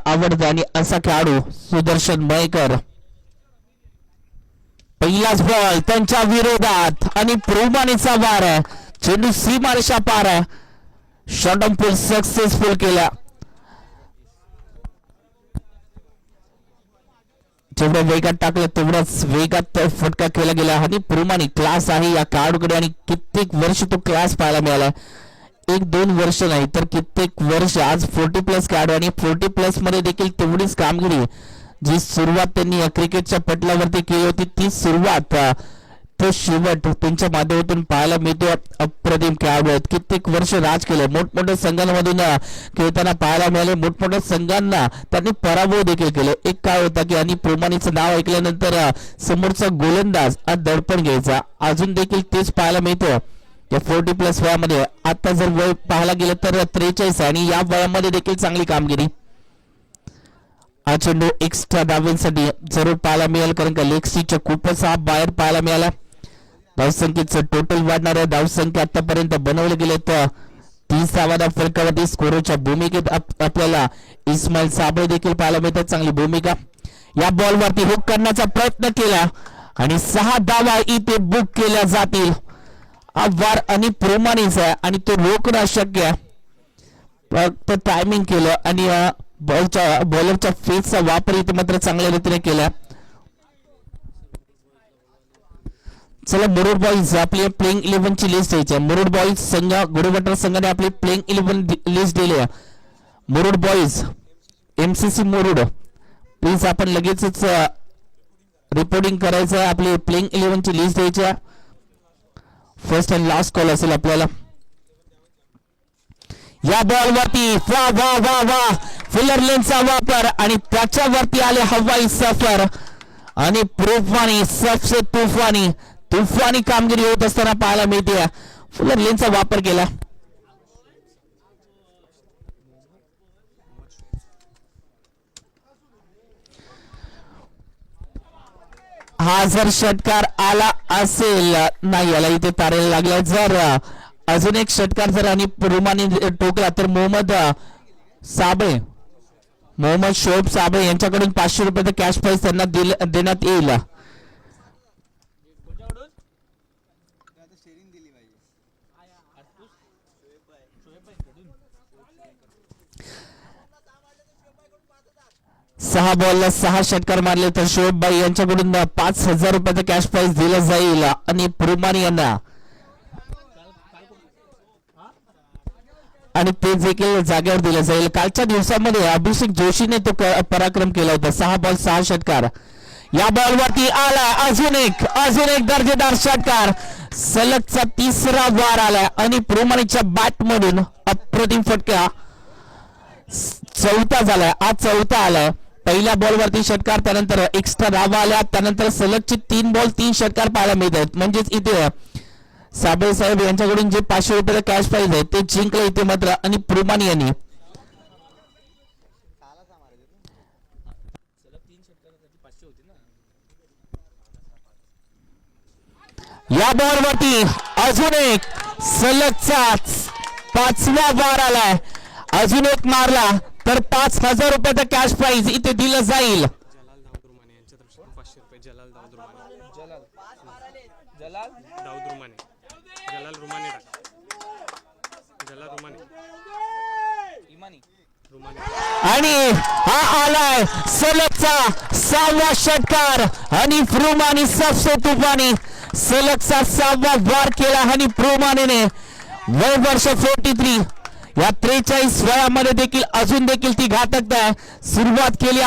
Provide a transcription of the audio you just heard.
आवडता आणि असा खेळाडू सुदर्शन मयेकर. पहिलाच बॉल त्यांच्या विरोधात आणि प्रोमानेचा वार चेंडू सीमारेषा पार शॉर्ट ऑन पूल सक्सेसफुल केला. जेवढ्या वेगात टाकलं तेवढ्याच वेगात फटका केला गेला आणि प्रोमाने क्लास आहे या खेळाडूकडे आणि कित्येक वर्ष तो क्लास पाहायला मिळाला. 1-2 वर्ष नाही तर कित्येक वर्ष. आज 40+ खेळाडू आणि 40+ मध्ये देखील तेवढीच कामगिरी. जी सुरुवात त्यांनी क्रिकेटच्या पटलावरती केली होती ती सुरुवात तो शेवट त्यांच्या माध्यमातून पाहायला मिळतो. अप्रतिम खेळाडू आहेत. कित्येक वर्ष राज केले. मोठमोठ्या संघांमधून खेळताना पाहायला मिळाले. मोठमोठ्या संघांना त्यांनी पराभव देखील केले. एक काळ होता की आणि प्रोमानेचं नाव ऐकल्यानंतर समोरचा गोलंदाज दडपण घ्यायचा. अजून देखील तेच पाहायला मिळतं या 40+ वयामध्ये. आता जर वय पाहायला गेलं तर 43 आणि या वयामध्ये देखील चांगली कामगिरी. हा चेंडू एक्स्ट्रा धावांसाठी जरूर पाहायला मिळेल कारण का लेग स्टिकच्या खूपच हा बाहेर पाहायला मिळाला. धावसंख्येचं टोटल वाढणार आहे. धावसंख्या आतापर्यंत बनवले गेले तर 30 धावांच्या फलकावरती स्कोरच्या भूमिकेत आपल्याला इस्माईल साबळे देखील पाहायला मिळतात. चांगली भूमिका. या बॉलवरती हुक करण्याचा प्रयत्न केला आणि 6 धावा इथे बुक केल्या जातील. हा वार आणि प्रोमानेच आहे आणि तो रोखणं अशक्य. फक्त टायमिंग केलं आणि बॉलरच्या फेसचा वापर इथे मात्र चांगल्या रीतीने केला. चला मुरुड बॉईज आपली प्लेइंग 11 ची लिस्ट द्यायची. मुरुड बॉईज संघ गुडेवाटर संघाने आपली प्लेइंग 11 लिस्ट दिली आहे. Murud boys MCC Murud please आपण लगेचच रिपोर्टिंग करायचं आहे. आपली प्लेइंग 11 ची लिस्ट द्यायची आहे. फर्स्ट अँड लास्ट कॉल असेल आपल्याला. या बॉलवरती वा वा वा वा फिलर लेनचा वापर आणि त्याच्यावरती आले हवाई सफर आणि प्रोफानी सबसे तुफानी कामगिरी होत असताना पाहायला मिळते. फिलर लेनचा वापर केला. हा जर षटकार आला असेल नाही याला इथे तारेला लागला. जर अजून एक षटकार जर आणि प्रोमाने टोकला तर मोहम्मद शोएब साबळे यांच्याकडून 500 रुपयाचा कॅश प्राइज त्यांना देण्यात येईल. सहा बॉलला 6 षटकार मारले तर शोएब भाई यांच्याकडून 5000 रुपयाचा कॅश प्राइज दिला जाईल आणि प्रोमाने यांना आणि ते देखील जागेवर दिलं जाईल. कालच्या दिवसामध्ये अभिषेक जोशीने तो पराक्रम केला होता. 6 बॉल 6 षटकार. या बॉलवरती आला अजून एक दर्जेदार षटकार. सलगचा 3रा वार आला आणि प्रोमानेच्या बॅट मधून अप्रतिम फटका. 4था झालाय. आज 4था आलाय. पहिल्या बॉलवरती षटकार त्यानंतर एक्स्ट्रा धावा आल्या त्यानंतर सलगचे 3 बॉल 3 षटकार पाहायला मिळतात. म्हणजेच इथे साबळे साहेब यांच्याकडून जे 500 रुपयाचा कॅश प्राइज आहे ते जिंकले इथे मात्र आणि प्रोमाने यांनी या बॉलवरती अजून एक सलगचा 5वा वार आलाय. अजून एक मारला तर 5000 रुपयाचा कॅश प्राइज इथे दिलं जाईल. आणि हा आलाय सलगचा 6वा षटकार आणि प्रोमाने सबसे तुफानी सलगचा 6वा वार केला आणि प्रोमानेने वय वर्ष 43 या 43 वयामध्ये देखील अजून देखील ती घातक सुरुवात केली.